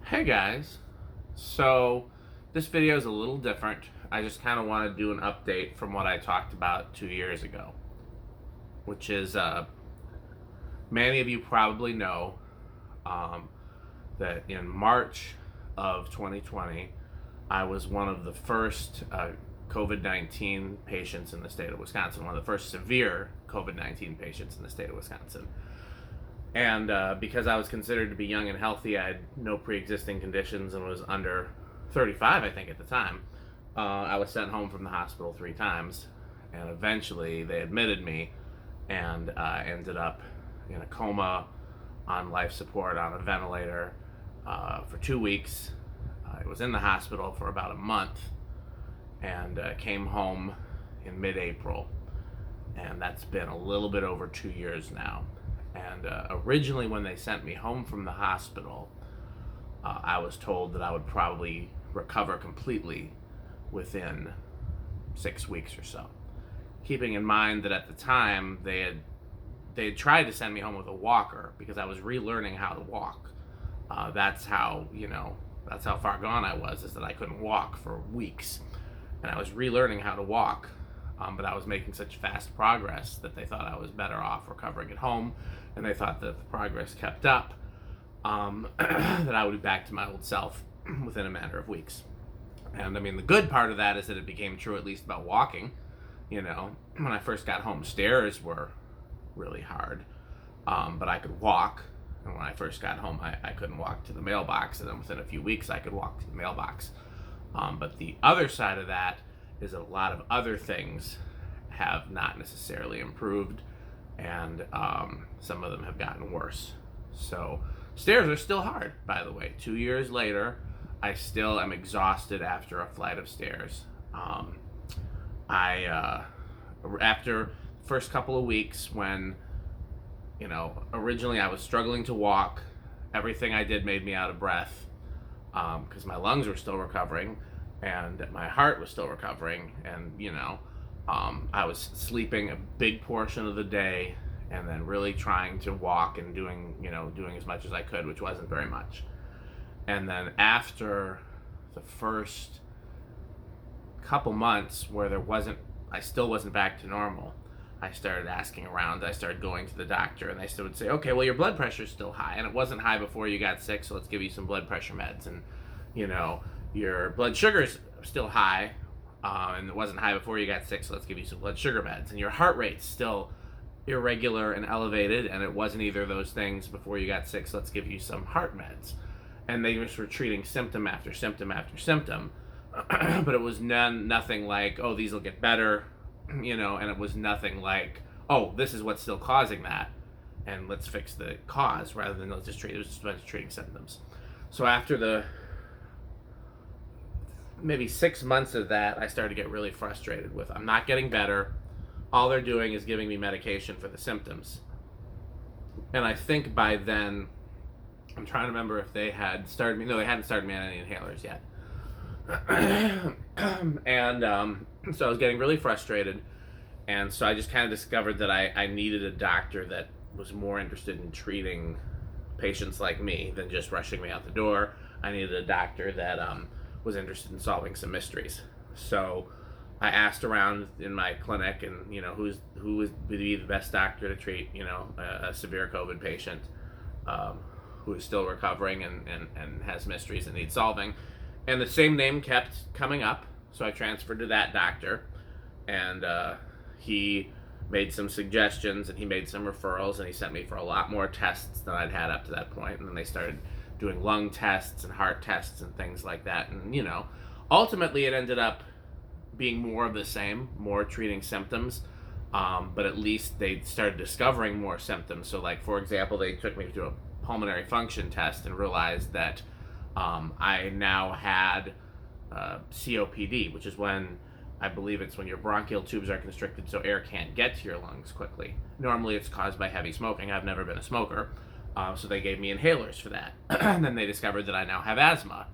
Hey guys, so this video is a little different. I just kind of want to do an update from what I talked about 2 years ago, which is many of you probably know um, that in March of 2020, I was one of the first COVID-19 patients in the state of Wisconsin, one of the first severe COVID-19 patients in the state of Wisconsin. And because I was considered to be young and healthy, I had no pre-existing conditions and was under 35, I think, at the time. I was sent home from the hospital 3 times, and eventually they admitted me, and ended up in a coma, on life support, on a ventilator for 2 weeks. I was in the hospital for about a month, and came home in mid-April, and that's been a little bit over 2 years now. And originally, when they sent me home from the hospital, I was told that I would probably recover completely within 6 weeks or so. Keeping in mind that at the time they had tried to send me home with a walker because I was relearning how to walk. That's how far gone I was, is that I couldn't walk for weeks, and I was relearning how to walk. But I was making such fast progress that they thought I was better off recovering at home, and they thought that if the progress kept up, that I would be back to my old self within a matter of weeks. And I mean, the good part of that is that it became true, at least about walking. When I first got home, stairs were really hard, but I could walk. And when I first got home, I couldn't walk to the mailbox, and then within a few weeks, I could walk to the mailbox. But the other side of that is a lot of other things have not necessarily improved, and some of them have gotten worse. So stairs are still hard, by the way. 2 years later, I still am exhausted after a flight of stairs. After the first couple of weeks, when originally I was struggling to walk, everything I did made me out of breath, because my lungs were still recovering and my heart was still recovering, and I was sleeping a big portion of the day, and then really trying to walk and doing as much as I could, which wasn't very much. And then after the first couple months where I still wasn't back to normal, I started asking around. I started going to the doctor, and they still would say, okay, well, your blood pressure's still high, and it wasn't high before you got sick, so let's give you some blood pressure meds. And your blood sugar's still high, and it wasn't high before you got sick, so let's give you some blood sugar meds. And your heart rate's still irregular and elevated, and it wasn't either of those things before you got sick, so let's give you some heart meds. And they just were treating symptom after symptom after symptom, but it was nothing like, oh, these will get better, and it was nothing like, oh, this is what's still causing that, and let's fix the cause, rather than let's just treat it. It was just about treating symptoms. So after the maybe 6 months of that, I started to get really frustrated with, I'm not getting better. All they're doing is giving me medication for the symptoms. And I think by then, I'm trying to remember if they had started me. No, they hadn't started me on any inhalers yet. And so I was getting really frustrated. And so I just kind of discovered that I needed a doctor that was more interested in treating patients like me than just rushing me out the door. I needed a doctor that was interested in solving some mysteries. So I asked around in my clinic, and who would be the best doctor to treat a severe COVID patient who is still recovering and has mysteries that need solving. And the same name kept coming up, so I transferred to that doctor, and he made some suggestions, and he made some referrals, and he sent me for a lot more tests than I'd had up to that point. And then they started doing lung tests and heart tests and things like that. And ultimately it ended up being more of the same, more treating symptoms, but at least they started discovering more symptoms. So, like, for example, they took me to a pulmonary function test and realized that I now had COPD, which is when, I believe it's when your bronchial tubes are constricted so air can't get to your lungs quickly. Normally it's caused by heavy smoking. I've never been a smoker, so they gave me inhalers for that. And then they discovered that I now have asthma,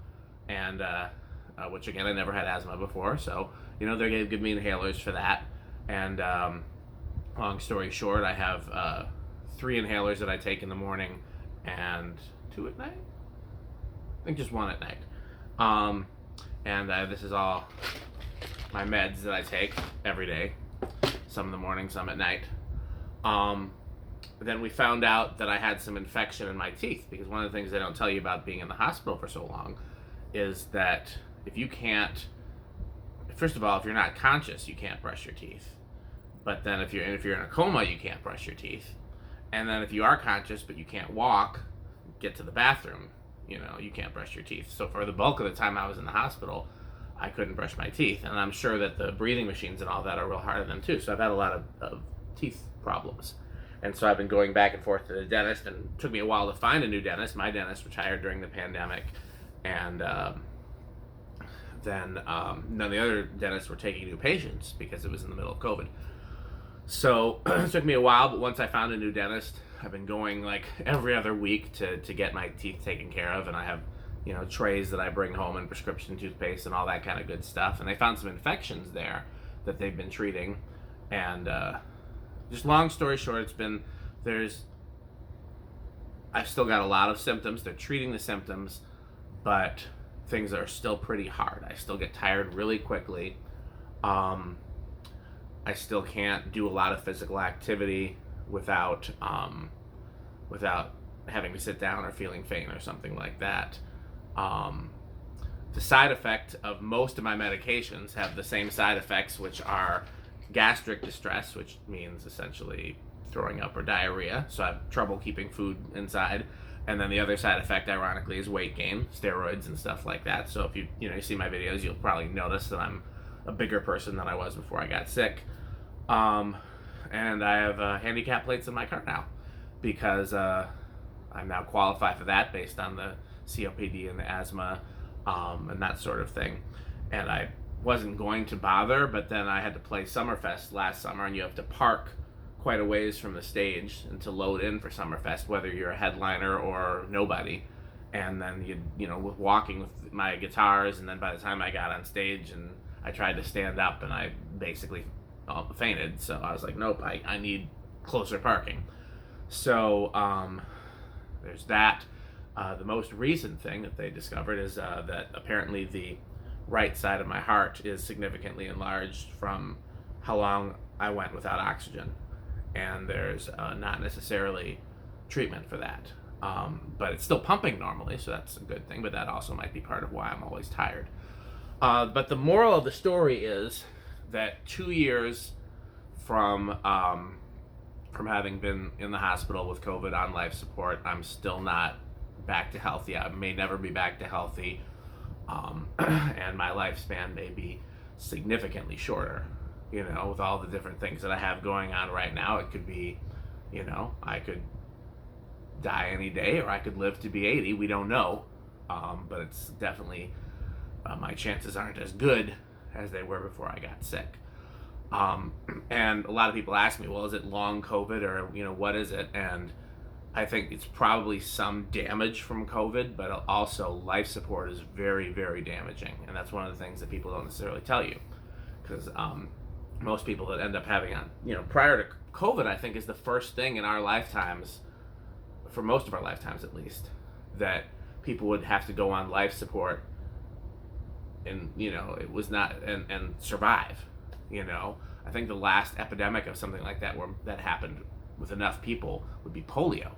and which, again, I never had asthma before, so they're going to give me inhalers for that. And long story short, I have 3 inhalers that I take in the morning and 2 at night. think just one at night. And this is all my meds that I take every day, some in the morning, some at night. Then we found out that I had some infection in my teeth, because one of the things they don't tell you about being in the hospital for so long is that if you can't, first of all, if you're not conscious, you can't brush your teeth. But then if you're in a coma, you can't brush your teeth. And then if you are conscious but you can't walk, get to the bathroom, you can't brush your teeth. So for the bulk of the time I was in the hospital, I couldn't brush my teeth. And I'm sure that the breathing machines and all that are real hard on them too. So I've had a lot of teeth problems. And so I've been going back and forth to the dentist, and it took me a while to find a new dentist. My dentist retired during the pandemic, and then none of the other dentists were taking new patients because it was in the middle of COVID. So it took me a while, but once I found a new dentist, I've been going like every other week to get my teeth taken care of, and I have trays that I bring home and prescription toothpaste and all that kind of good stuff. And they found some infections there that they've been treating, and just long story short, I've still got a lot of symptoms. They're treating the symptoms, but things are still pretty hard. I still get tired really quickly. I still can't do a lot of physical activity without having to sit down or feeling faint or something like that. The side effect of most of my medications have the same side effects, which are gastric distress, which means essentially throwing up or diarrhea. So I have trouble keeping food inside. And then the other side effect, ironically, is weight gain, steroids and stuff like that. So if you see my videos, you'll probably notice that I'm a bigger person than I was before I got sick. And I have handicap plates in my car now, because I'm now qualified for that based on the COPD and the asthma and that sort of thing. And I wasn't going to bother, but then I had to play Summerfest last summer, and you have to park quite a ways from the stage and to load in for Summerfest, whether you're a headliner or nobody. And then with walking with my guitars, and then by the time I got on stage and I tried to stand up, and I basically fainted. So I was like, nope, I need closer parking. So there's that. The most recent thing that they discovered is that apparently the right side of my heart is significantly enlarged from how long I went without oxygen, and there's not necessarily treatment for that, but it's still pumping normally, so that's a good thing. But that also might be part of why I'm always tired. But the moral of the story is that 2 years from having been in the hospital with COVID on life support, I'm still not back to healthy. I may never be back to healthy. And my lifespan may be significantly shorter, with all the different things that I have going on right now. It could be, I could die any day, or I could live to be 80. We don't know. But it's definitely, my chances aren't as good as they were before I got sick. And a lot of people ask me, well, is it long COVID, or, what is it? And I think it's probably some damage from COVID, but also life support is very, very damaging. And that's one of the things that people don't necessarily tell you. Because most people that end up having prior to COVID, I think, is the first thing in our lifetimes, for most of our lifetimes at least, that people would have to go on life support and, it was not, and survive. I think the last epidemic of something like that that happened with enough people would be polio.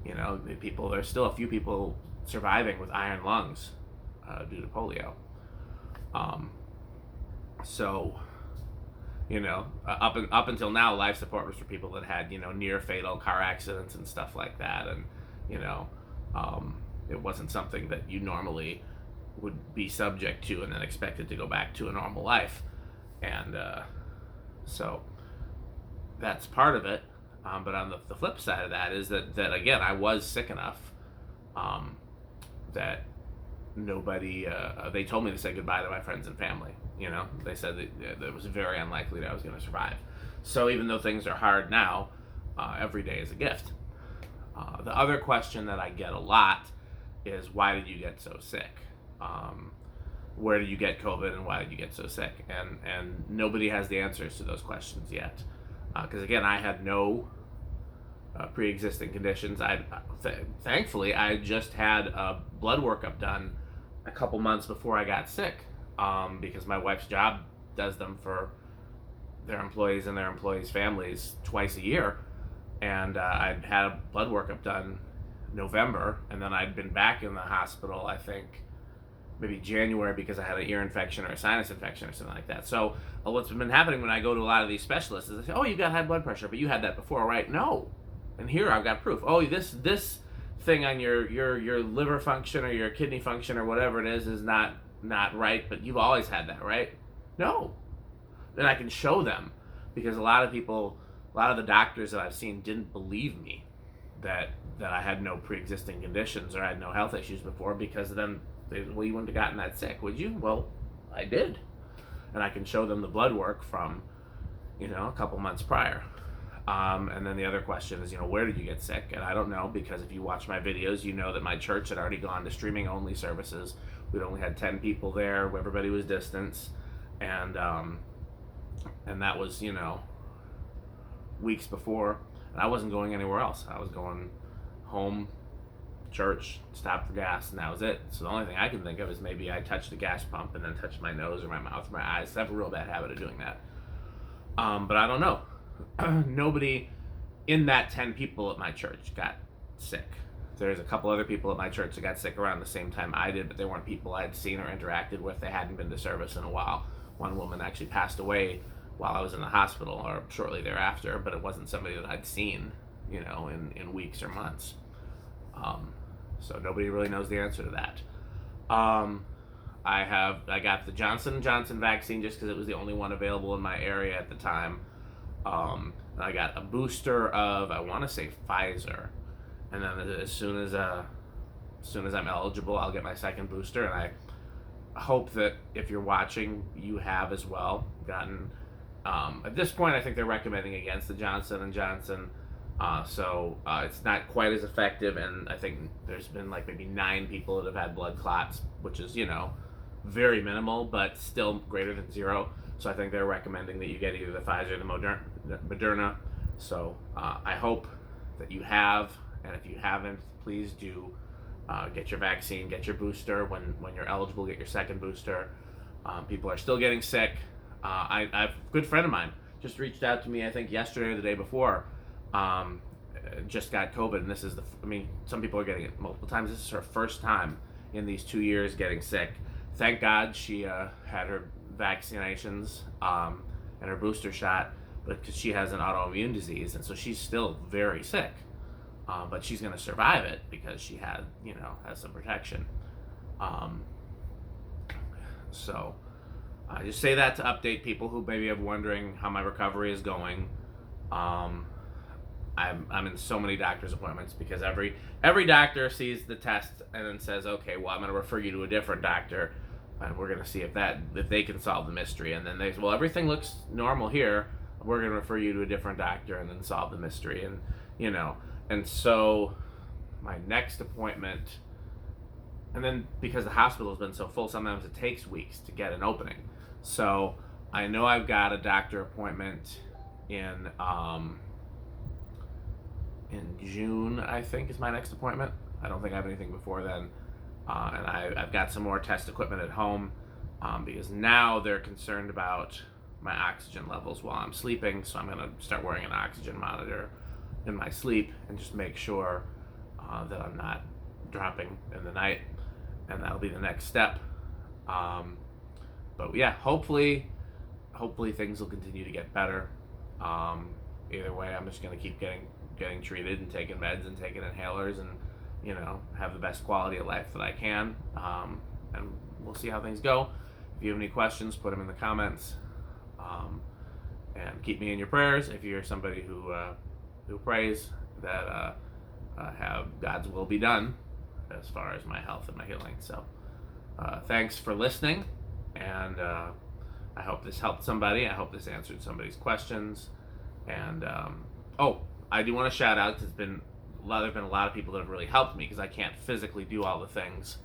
There's still a few people surviving with iron lungs due to polio. Up until now, life support was for people that had, near fatal car accidents and stuff like that. And, it wasn't something that you normally would be subject to and then expected to go back to a normal life. And so that's part of it. But on the flip side of that is that again, I was sick enough that nobody, they told me to say goodbye to my friends and family. They said that it was very unlikely that I was going to survive. So even though things are hard now, every day is a gift. The other question that I get a lot is, why did you get so sick? Where did you get COVID, and why did you get so sick? And nobody has the answers to those questions yet. Because again, I had no pre-existing conditions. Thankfully I just had a blood workup done a couple months before I got sick, because my wife's job does them for their employees and their employees' families twice a year, and I'd had a blood workup done November, and then I'd been back in the hospital, I think maybe January, because I had an ear infection or a sinus infection or something like that. So what's been happening when I go to a lot of these specialists is they say, oh, you got high blood pressure, but you had that before, right? No. And here I've got proof. Oh, this thing on your liver function or your kidney function or whatever it is not right, but you've always had that, right? No. Then I can show them, because a lot of the doctors that I've seen didn't believe me that I had no pre-existing conditions or I had no health issues before, because then well, you wouldn't have gotten that sick, would you? Well, I did. And I can show them the blood work from, a couple months prior. And then the other question is, where did you get sick? And I don't know, because if you watch my videos, you know that my church had already gone to streaming only services. We'd only had 10 people there, everybody was distanced. And that was, weeks before. And I wasn't going anywhere else. I was going home, church, stop for gas, and that was it. So the only thing I can think of is maybe I touched the gas pump and then touched my nose or my mouth or my eyes. I have a real bad habit of doing that. But I don't know. Nobody in that 10 people at my church got sick. There's a couple other people at my church that got sick around the same time I did, but they weren't people I had seen or interacted with. They hadn't been to service in a while. One woman actually passed away while I was in the hospital or shortly thereafter, but it wasn't somebody that I'd seen, in weeks or months. So nobody really knows the answer to that. I got the Johnson & Johnson vaccine just because it was the only one available in my area at the time. I got a booster of, I want to say, Pfizer, and then as soon as I'm eligible, I'll get my second booster. And I hope that if you're watching, you have as well gotten. At this point, I think they're recommending against the Johnson & Johnson. So it's not quite as effective, and I think there's been like maybe 9 people that have had blood clots, which is, very minimal, but still greater than 0. So I think they're recommending that you get either the Pfizer or the Moderna. So I hope that you have, and if you haven't, please do get your vaccine, get your booster. When you're eligible, get your second booster. People are still getting sick. A good friend of mine just reached out to me, I think yesterday or the day before, just got COVID, and this is some people are getting it multiple times. This is her first time in these 2 years getting sick. Thank God she had her vaccinations and her booster shot, but because she has an autoimmune disease, and so she's still very sick, but she's going to survive it because she has some protection. So I just say that to update people who maybe are wondering how my recovery is going. I'm in so many doctor's appointments because every doctor sees the test and then says, okay, well, I'm going to refer you to a different doctor, and we're going to see if they can solve the mystery. And then they say, well, everything looks normal here. We're going to refer you to a different doctor and then solve the mystery. And and so my next appointment, and then because the hospital has been so full, sometimes it takes weeks to get an opening. So I know I've got a doctor appointment in June, I think, is my next appointment. I don't think I have anything before then. And I've got some more test equipment at home because now they're concerned about my oxygen levels while I'm sleeping. So I'm going to start wearing an oxygen monitor in my sleep and just make sure that I'm not dropping in the night. And that'll be the next step. But yeah, hopefully things will continue to get better. Either way, I'm just going to keep getting treated and taking meds and taking inhalers and have the best quality of life that I can, and we'll see how things go. If you have any questions, put them in the comments, and keep me in your prayers if you're somebody who prays that have God's will be done as far as my health and my healing. So thanks for listening, and I hope this helped somebody. I hope this answered somebody's questions. And I do want to shout out, because there's been a lot of people that have really helped me, because I can't physically do all the things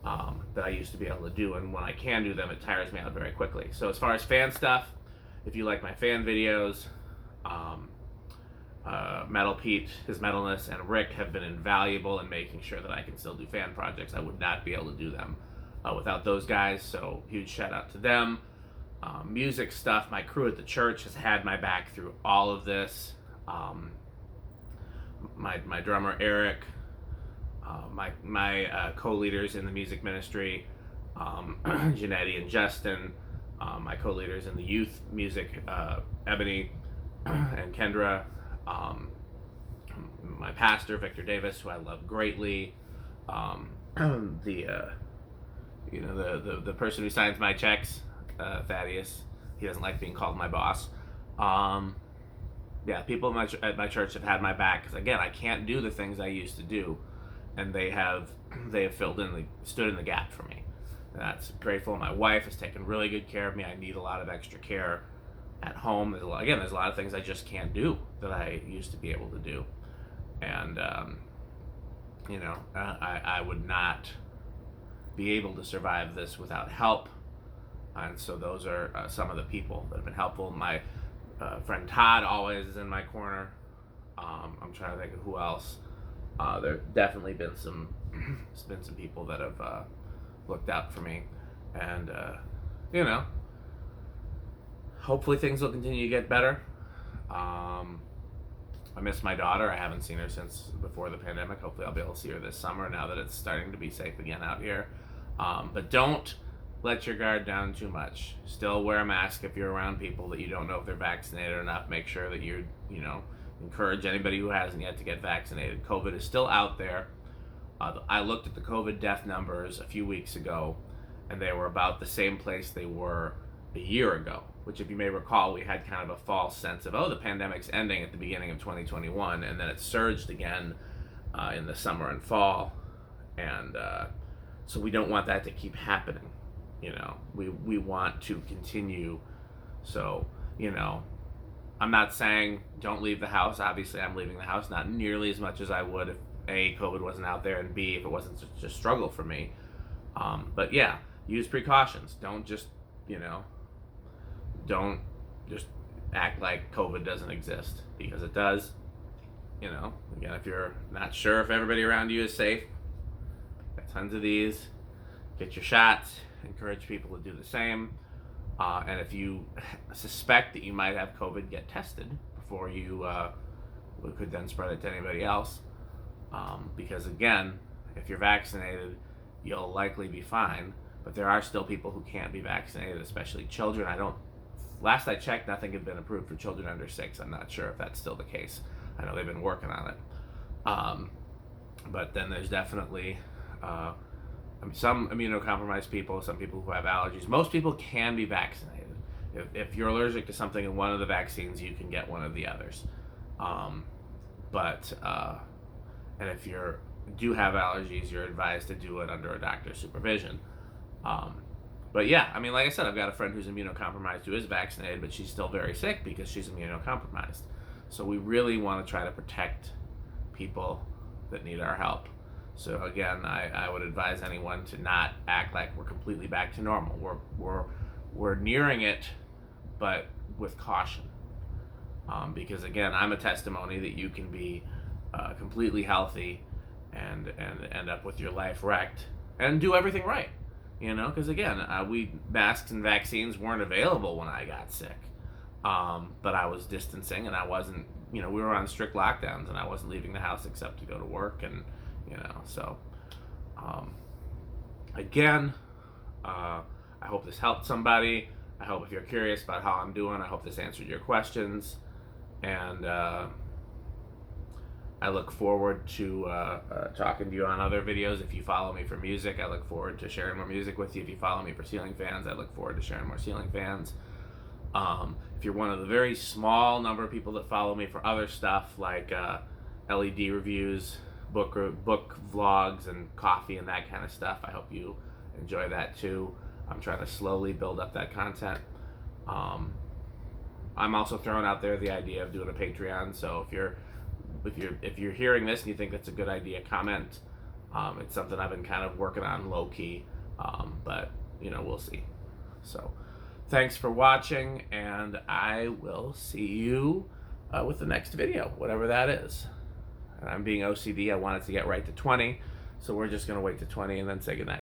that I used to be able to do, and when I can do them, it tires me out very quickly. So as far as fan stuff, if you like my fan videos, Metal Pete, his metalness, and Rick have been invaluable in making sure that I can still do fan projects. I would not be able to do them without those guys, so huge shout out to them. Music stuff, my crew at the church has had my back through all of this. My drummer Eric, my co-leaders in the music ministry, Janetti and Justin, my co-leaders in the youth music, Ebony and Kendra, my pastor Victor Davis, who I love greatly, the person who signs my checks, Thaddeus. He doesn't like being called my boss. Yeah, people at my church have had my back because, again, I can't do the things I used to do, and they have stood in the gap for me. And that's grateful. My wife has taken really good care of me. I need a lot of extra care at home. There's a lot of things I just can't do that I used to be able to do, and I would not be able to survive this without help. And so those are some of the people that have been helpful. My friend Todd always is in my corner. I'm trying to think of who else. There definitely been some people that have looked out for me, and hopefully things will continue to get better. I miss my daughter. I haven't seen her since before the pandemic. Hopefully I'll be able to see her this summer now that it's starting to be safe again out here. But don't let your guard down too much. Still wear a mask if you're around people that you don't know if they're vaccinated or not. Make sure that you encourage anybody who hasn't yet to get vaccinated. COVID is still out there. I looked at the COVID death numbers a few weeks ago, and they were about the same place they were a year ago, which, if you may recall, we had kind of a false sense of, the pandemic's ending at the beginning of 2021, and then it surged again in the summer and fall, and so we don't want that to keep happening. We want to continue. So, I'm not saying don't leave the house. Obviously, I'm leaving the house, not nearly as much as I would if A, COVID wasn't out there, and B, if it wasn't such a struggle for me. But yeah, use precautions. Don't just act like COVID doesn't exist, because it does. Again, if you're not sure if everybody around you is safe, got tons of these. Get your shots. Encourage people to do the same. And if you suspect that you might have COVID, get tested before you could then spread it to anybody else. Because again, if you're vaccinated, you'll likely be fine. But there are still people who can't be vaccinated, especially children. Last I checked, nothing had been approved for children under 6. I'm not sure if that's still the case. I know they've been working on it. But then there's definitely some immunocompromised people, some people who have allergies. Most people can be vaccinated. If you're allergic to something in one of the vaccines, you can get one of the others. And if you do have allergies, you're advised to do it under a doctor's supervision. But yeah, like I said, I've got a friend who's immunocompromised who is vaccinated, but she's still very sick because she's immunocompromised. So we really want to try to protect people that need our help. So again, I would advise anyone to not act like we're completely back to normal. We're nearing it, but with caution. Because again, I'm a testimony that you can be completely healthy and end up with your life wrecked and do everything right. Because again, masks and vaccines weren't available when I got sick. But I was distancing, and I wasn't, we were on strict lockdowns, and I wasn't leaving the house except to go to work, and so again, I hope this helped somebody. I hope if you're curious about how I'm doing, I hope this answered your questions, and I look forward to talking to you on other videos. If you follow me for music, I look forward to sharing more music with you. If you follow me for ceiling fans, I look forward to sharing more ceiling fans. If you're one of the very small number of people that follow me for other stuff like LED reviews, book vlogs, and coffee and that kind of stuff, I hope you enjoy that too. I'm trying to slowly build up that content. I'm also throwing out there the idea of doing a Patreon. So if you're hearing this and you think that's a good idea, comment. It's something I've been kind of working on low key, but we'll see. So thanks for watching, and I will see you with the next video, whatever that is. And I'm being OCD. I wanted to get right to 20, so we're just going to wait to 20 and then say goodnight.